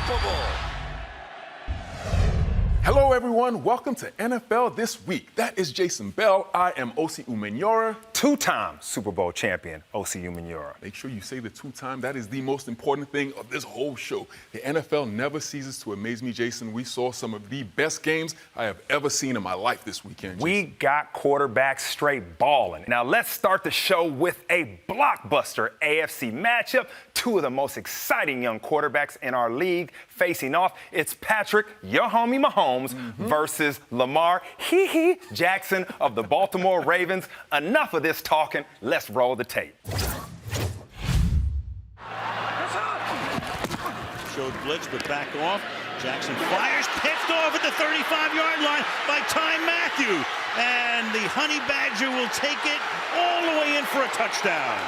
unstoppable. Hello, everyone. Welcome to NFL This Week. That is Jason Bell. I am Osi Umenyiora. Two-time Super Bowl champion, Osi Umenyiora. Make sure you say the two-time. That is the most important thing of this whole show. The NFL never ceases to amaze me, Jason. We saw some of the best games I have ever seen in my life this weekend, Jason. We got quarterbacks straight balling. Now, let's start the show with a blockbuster AFC matchup. Two of the most exciting young quarterbacks in our league facing off. It's Patrick, your homie Mahomes, versus Lamar, Jackson of the Baltimore Ravens. Enough of this talking. Let's roll the tape. Showed blitz, but back off. Jackson fires, picked off at the 35-yard line by Ty Matthew. And the Honey Badger will take it all the way in for a touchdown.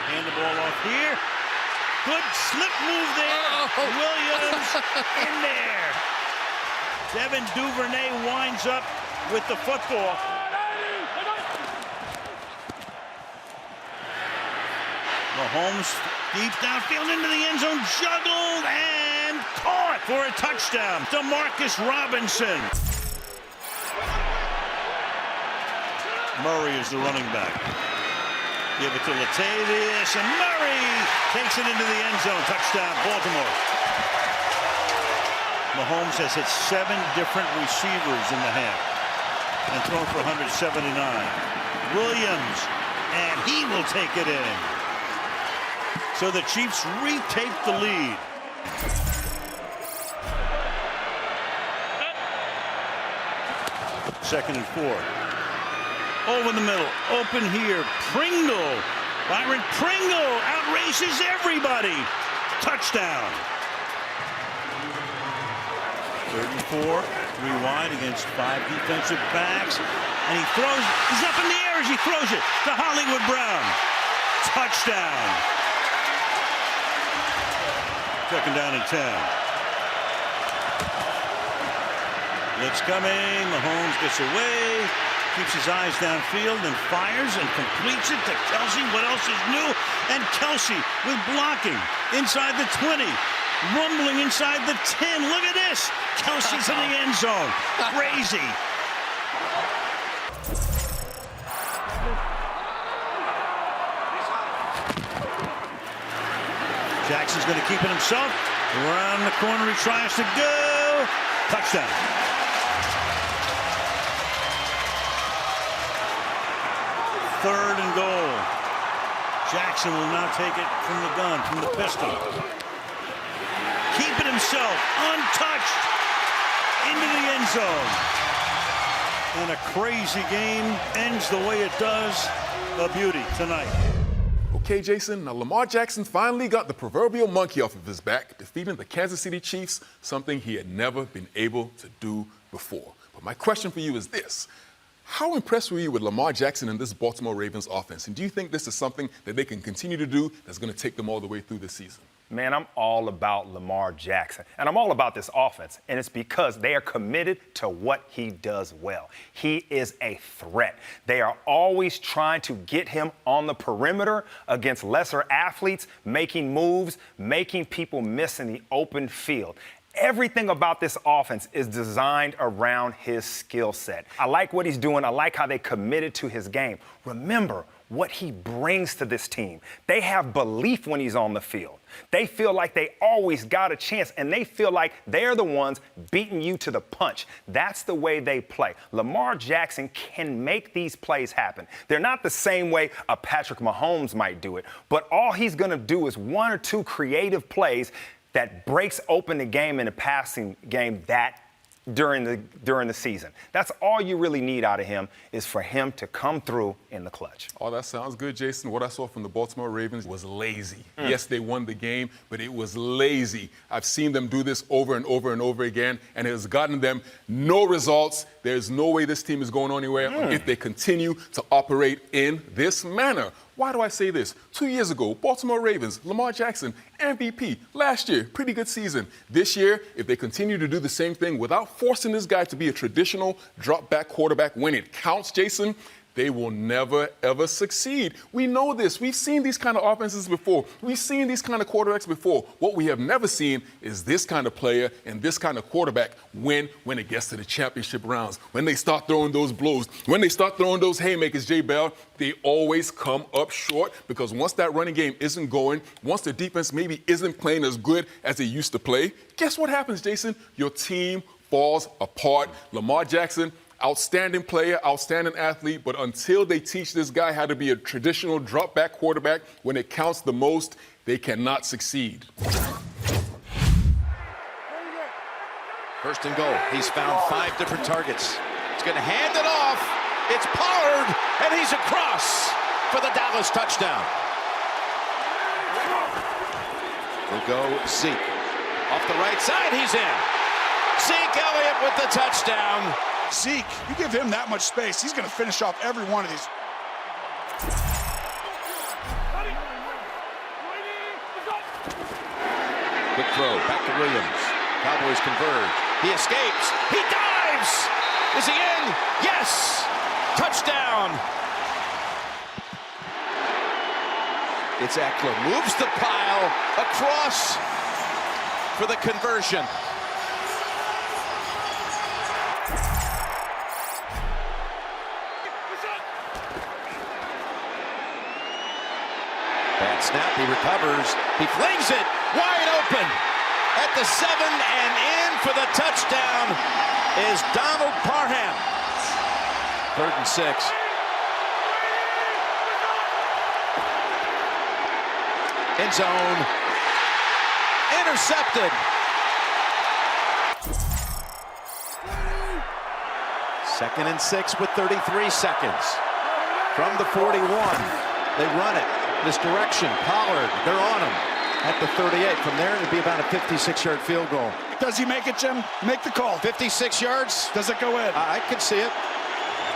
Hand the ball off here. Good slip move there. Williams in there. Devin Duvernay winds up with the football. Mahomes deep downfield into the end zone, juggled and caught for a touchdown. DeMarcus Robinson. Murray is the running back. Give it to Latavius, and Murray takes it into the end zone. Touchdown, Baltimore. Mahomes has hit 7 different receivers in the half and thrown for 179. Williams, and he will take it in. So the Chiefs retake the lead. Second and 4. Over the middle, open here, Pringle. Byron Pringle outraces everybody. Touchdown. 34, 3 wide against 5 defensive backs. And he throws, he's up in the air as he throws it to Hollywood Brown. Touchdown. Second down and 10. Blitz coming, Mahomes gets away. Keeps his eyes downfield and fires and completes it to Kelsey. What else is new? And Kelsey with blocking inside the 20. Rumbling inside the 10. Look at this. Kelsey's in the end zone. Crazy. Jackson's going to keep it himself. Around the corner he tries to go. Touchdown. Third and goal. Jackson will now take it from the gun, from the pistol. Keep it himself, untouched, into the end zone. And a crazy game ends the way it does. A beauty tonight. Okay, Jason, now Lamar Jackson finally got the proverbial monkey off of his back, defeating the Kansas City Chiefs, something he had never been able to do before. But my question for you is this. How impressed were you with Lamar Jackson and this Baltimore Ravens offense? And do you think this is something that they can continue to do that's going to take them all the way through this season? Man, I'm all about Lamar Jackson, and I'm all about this offense, and it's because they are committed to what he does well. He is a threat. They are always trying to get him on the perimeter against lesser athletes, making moves, making people miss in the open field. Everything about this offense is designed around his skill set. I like what he's doing. I like how they committed to his game. Remember what he brings to this team. They have belief when he's on the field. They feel like they always got a chance, and they feel like they're the ones beating you to the punch. That's the way they play. Lamar Jackson can make these plays happen. They're not the same way a Patrick Mahomes might do it, but all he's going to do is 1 or 2 creative plays that breaks open the game in a passing game that during the season. That's all you really need out of him, is for him to come through in the clutch. Oh, that sounds good, Jason. What I saw from the Baltimore Ravens was lazy. Yes, they won the game, but it was lazy. I've seen them do this over and over and over again, and it has gotten them no results. There's no way this team is going anywhere if they continue to operate in this manner. Why do I say this? 2 years ago, Baltimore Ravens, Lamar Jackson, MVP. Last year, pretty good season. This year, if they continue to do the same thing without forcing this guy to be a traditional drop-back quarterback when it counts, Jason, they will never, ever succeed. We know this. We've seen these kind of offenses before. We've seen these kind of quarterbacks before. What we have never seen is this kind of player and this kind of quarterback when it gets to the championship rounds, when they start throwing those blows, when they start throwing those haymakers, J. Bell, they always come up short because once that running game isn't going, once the defense maybe isn't playing as good as they used to play, guess what happens, Jason? Your team falls apart. Lamar Jackson, outstanding player, outstanding athlete, but until they teach this guy how to be a traditional drop-back quarterback when it counts the most, they cannot succeed. First and goal. He's found 5 different targets. He's going to hand it off. It's Pollard, and he's across for the Dallas touchdown. Will go Zeke. Off the right side, he's in. Zeke Elliott with the touchdown. Zeke, you give him that much space, he's going to finish off every one of these. Quick throw, back to Williams. Cowboys converge. He escapes. He dives. Is he in? Yes. Touchdown. It's Eckler. Moves the pile across for the conversion. Bad snap. He recovers. He flings it wide open. At the 7 and in for the touchdown is Donald Parham. 3rd and 6. End zone. Intercepted. 2nd and 6 with 33 seconds. From the 41. They run it this direction. Pollard, they're on him. At the 38. From there, it'd be about a 56-yard field goal. Does he make it, Jim? Make the call. 56 yards? Does it go in? I can see it.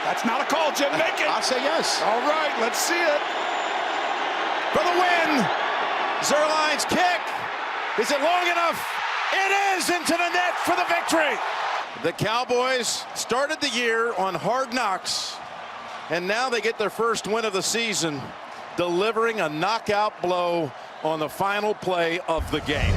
That's not a call, Jim. Make it. I'll say yes. All right, let's see it. For the win. Zerline's kick. Is it long enough? It is into the net for the victory. The Cowboys started the year on Hard Knocks, and now they get their first win of the season, delivering a knockout blow on the final play of the game.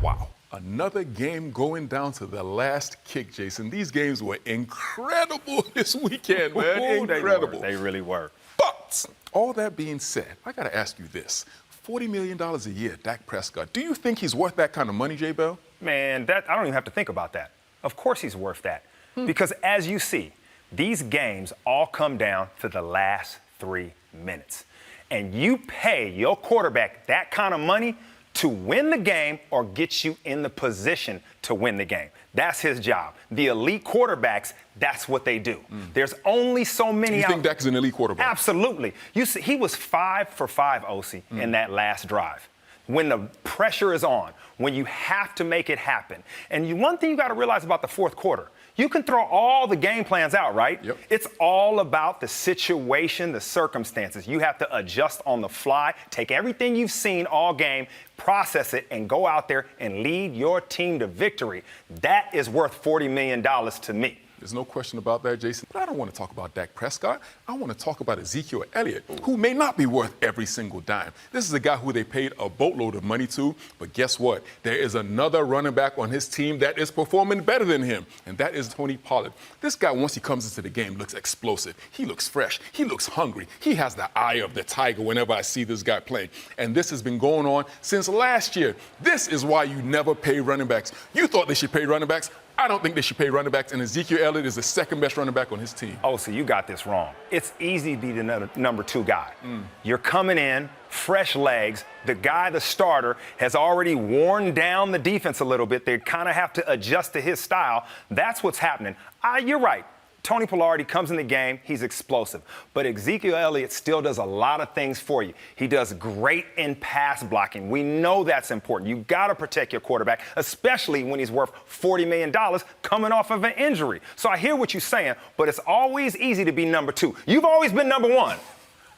Wow. Another game going down to the last kick, Jason. These games were incredible this weekend, man. Incredible. They really were. But all that being said, I got to ask you this. $40 million a year, Dak Prescott. Do you think he's worth that kind of money, J. Bell? Man, I don't even have to think about that. Of course he's worth that. Because as you see, these games all come down to the last 3 minutes. And you pay your quarterback that kind of money to win the game or get you in the position to win the game. That's his job. The elite quarterbacks, that's what they do. There's only so many. You think Dak's an elite quarterback? Absolutely. You see, he was 5 for 5, Osi, in that last drive. When the pressure is on, when you have to make it happen. And one thing you got to realize about the fourth quarter, you can throw all the game plans out, right? Yep. It's all about the situation, the circumstances. You have to adjust on the fly, take everything you've seen all game, process it, and go out there and lead your team to victory. That is worth $40 million to me. There's no question about that, Jason. But I don't want to talk about Dak Prescott. I want to talk about Ezekiel Elliott, who may not be worth every single dime. This is a guy who they paid a boatload of money to. But guess what? There is another running back on his team that is performing better than him, and that is Tony Pollard. This guy, once he comes into the game, looks explosive. He looks fresh. He looks hungry. He has the eye of the tiger whenever I see this guy playing. And this has been going on since last year. This is why you never pay running backs. You thought they should pay running backs. I don't think they should pay running backs, and Ezekiel Elliott is the second best running back on his team. Oh, so you got this wrong. It's easy to be the number 2 guy. You're coming in, fresh legs. The guy, the starter, has already worn down the defense a little bit. They kind of have to adjust to his style. That's what's happening. You're right. Tony Pollard comes in the game, he's explosive. But Ezekiel Elliott still does a lot of things for you. He does great in pass blocking. We know that's important. You've got to protect your quarterback, especially when he's worth $40 million coming off of an injury. So I hear what you're saying, but it's always easy to be number 2. You've always been number 1.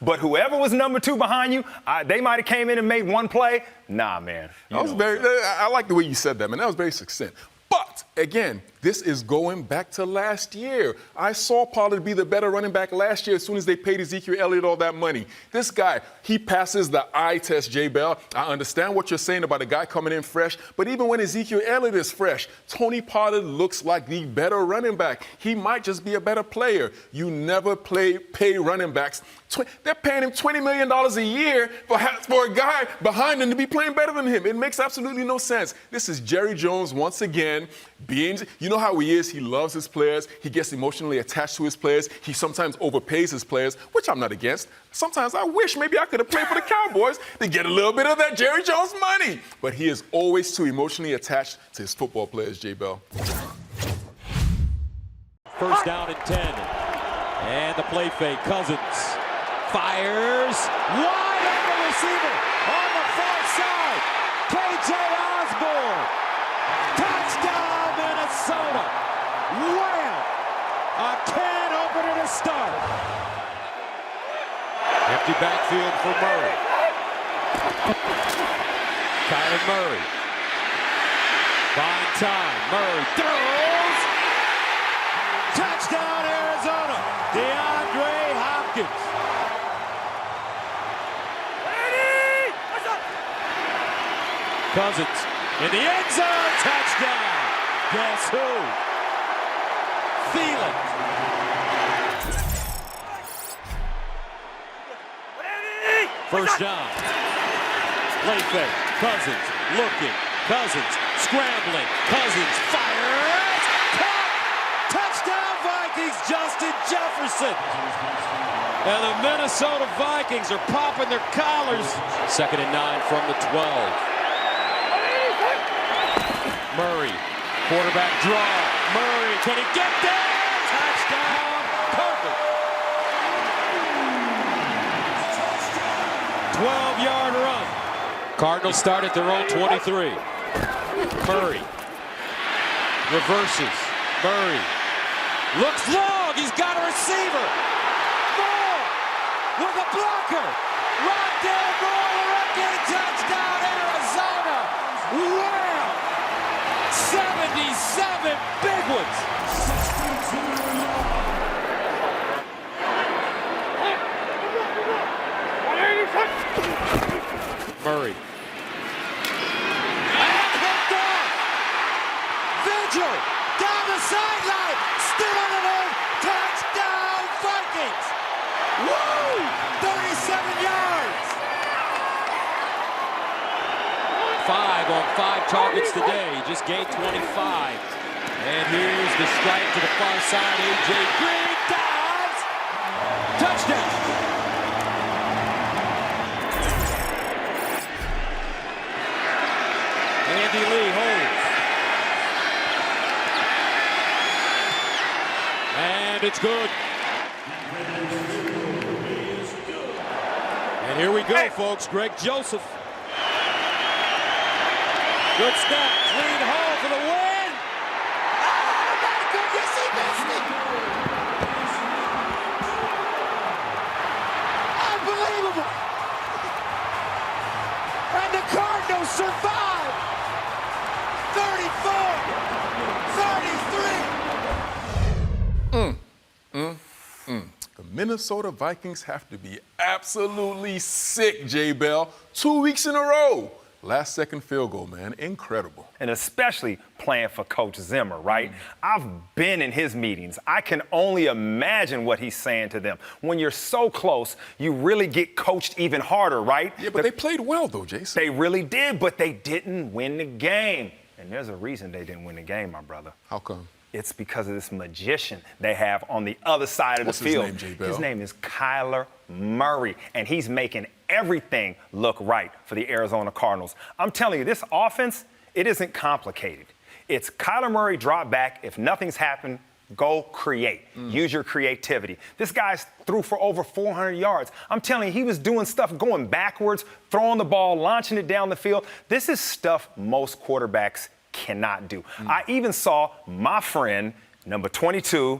But whoever was number 2 behind you, they might have came in and made one play. Nah, man. I like the way you said that, man. That was very succinct. But, again, This is going back to last year. I saw Pollard be the better running back last year as soon as they paid Ezekiel Elliott all that money. This guy, he passes the eye test, J. Bell. I understand what you're saying about a guy coming in fresh, but even when Ezekiel Elliott is fresh, Tony Pollard looks like the better running back. He might just be a better player. You never pay running backs. They're paying him $20 million a year for a guy behind him to be playing better than him. It makes absolutely no sense. This is Jerry Jones once again you know how he is. He loves his players. He gets emotionally attached to his players. He sometimes overpays his players, which I'm not against. Sometimes I wish maybe I could have played for the Cowboys to get a little bit of that Jerry Jones money. But he is always too emotionally attached to his football players, J. Bell. First down and 10. And the play fake. Cousins fires wide open receiver on the far side. KJ Osborne. Touchdown, Minnesota. Wham! A can opener to start. Empty backfield for Murray. Kyler Murray. Buying time. Murray throws. Touchdown, Arizona. DeAndre Hopkins. Cousins in the end zone. Touchdown. Guess who? Thielen. First down. Play fake. Cousins looking. Cousins scrambling. Cousins fires. Caught. Touchdown Vikings. Justin Jefferson. And the Minnesota Vikings are popping their collars. 2nd and 9 from the 12. Murray, quarterback draw. Murray, can he get there? Touchdown, perfect. 12-yard run. Cardinals start at their own 23. Murray reverses. Murray looks long. He's got a receiver. Moore with a blocker. Rondell Moore, rookie touchdown, Arizona. Wow. 77 big ones. Murray. And picked off. Vigil down the sideline. Still on the move. Touchdown Vikings. Woo! 37 yards. 5 on 5 targets today. He just gained 25. And here's the strike to the far side. A.J. Green dives. Touchdown. Andy Lee holds. And it's good. And here we go, folks. Greg Joseph. Good snap, clean hole for the win. Oh, my goodness, he missed it. Unbelievable. And the Cardinals survive. 34-33. The Minnesota Vikings have to be absolutely sick, J. Bell. 2 weeks in a row. Last-second field goal, man. Incredible. And especially playing for Coach Zimmer, right? I've been in his meetings. I can only imagine what he's saying to them. When you're so close, you really get coached even harder, right? Yeah, but they played well, though, Jason. They really did, but they didn't win the game. And there's a reason they didn't win the game, my brother. How come? It's because of this magician they have on the other side of the field. What's his name, J. Bell? His name is Kyler Murray, and he's making everything look right for the Arizona Cardinals. I'm telling you, this offense, it isn't complicated. It's Kyler Murray drop back. If nothing's happened, go create. Use your creativity. This guy's threw for over 400 yards. I'm telling you, he was doing stuff going backwards, throwing the ball, launching it down the field. This is stuff most quarterbacks cannot do. I even saw my friend, number 22,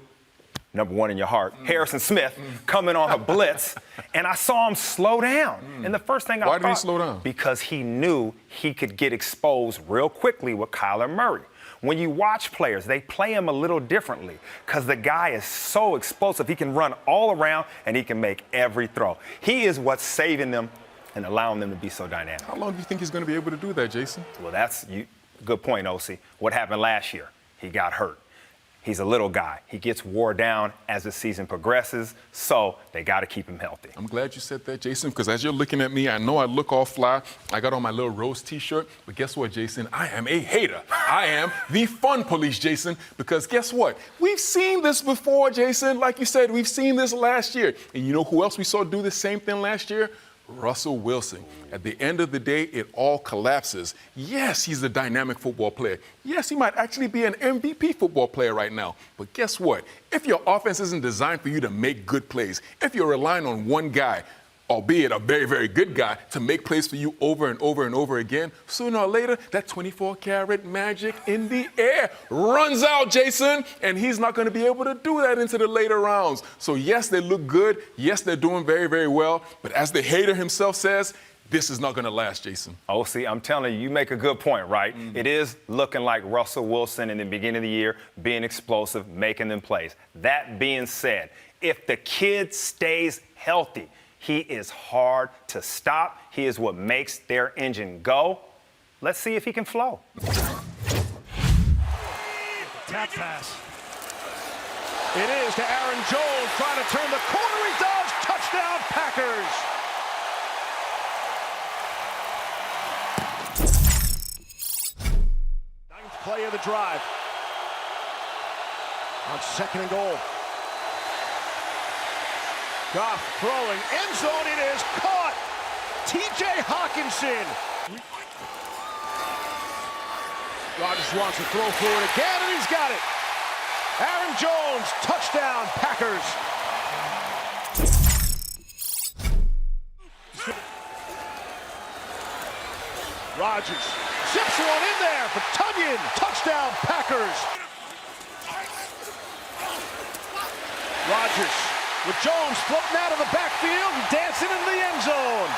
number 1 in your heart, Harrison Smith, coming on a blitz, and I saw him slow down. And the first thing I thought— Why did he slow down? Because he knew he could get exposed real quickly with Kyler Murray. When you watch players, they play him a little differently because the guy is so explosive. He can run all around and he can make every throw. He is what's saving them and allowing them to be so dynamic. How long do you think he's going to be able to do that, Jason? Well, that's good point, Osi. What happened last year? He got hurt. He's a little guy. He gets wore down as the season progresses, so they got to keep him healthy. I'm glad you said that, Jason, because as you're looking at me, I know I look all fly. I got on my little Rose T-shirt, but guess what, Jason? I am a hater. I am the fun police, Jason, because guess what? We've seen this before, Jason. Like you said, we've seen this last year. And you know who else we saw do the same thing last year? Russell Wilson. At the end of the day, it all collapses. Yes, he's a dynamic football player. Yes, he might actually be an MVP football player right now. But guess what? If your offense isn't designed for you to make good plays, if you're relying on one guy, albeit a very, very good guy, to make plays for you over and over and over again, sooner or later, that 24-karat magic in the air runs out, Jason, and he's not going to be able to do that into the later rounds. So, yes, they look good. Yes, they're doing very, very well. But as the hater himself says, this is not going to last, Jason. Oh, see, I'm telling you, you make a good point, right? It is looking like Russell Wilson in the beginning of the year, being explosive, making them plays. That being said, if the kid stays healthy, he is hard to stop. He is what makes their engine go. Let's see if he can flow. Tap pass. It is to Aaron Jones trying to turn the corner. He does. Touchdown, Packers. Ninth play of the drive. On 2nd and goal. Goff throwing, end zone, it is caught. T.J. Hawkinson. Rodgers wants to throw for it again, and he's got it. Aaron Jones, touchdown, Packers. Rodgers zips one in there for Tunyon, touchdown, Packers. Rodgers with Jones floating out of the backfield and dancing into the end zone.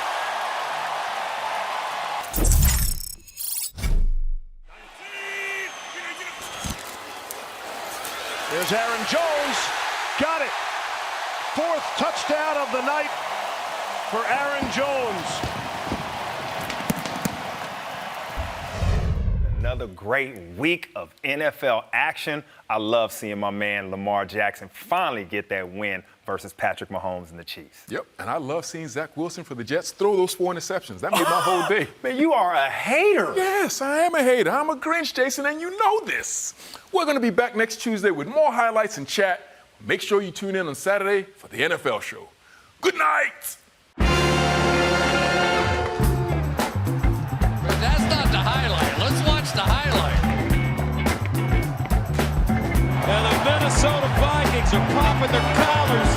There's Aaron Jones. Got it. 4th touchdown of the night for Aaron Jones. Another great week of NFL action. I love seeing my man Lamar Jackson finally get that win versus Patrick Mahomes and the Chiefs. Yep, and I love seeing Zach Wilson for the Jets throw those 4 interceptions. That made my whole day. Man, you are a hater. Yes, I am a hater. I'm a Grinch, Jason, and you know this. We're going to be back next Tuesday with more highlights and chat. Make sure you tune in on Saturday for the NFL show. Good night. That's not the highlight. Let's watch the highlight. And the Minnesota Vikings are popping their collars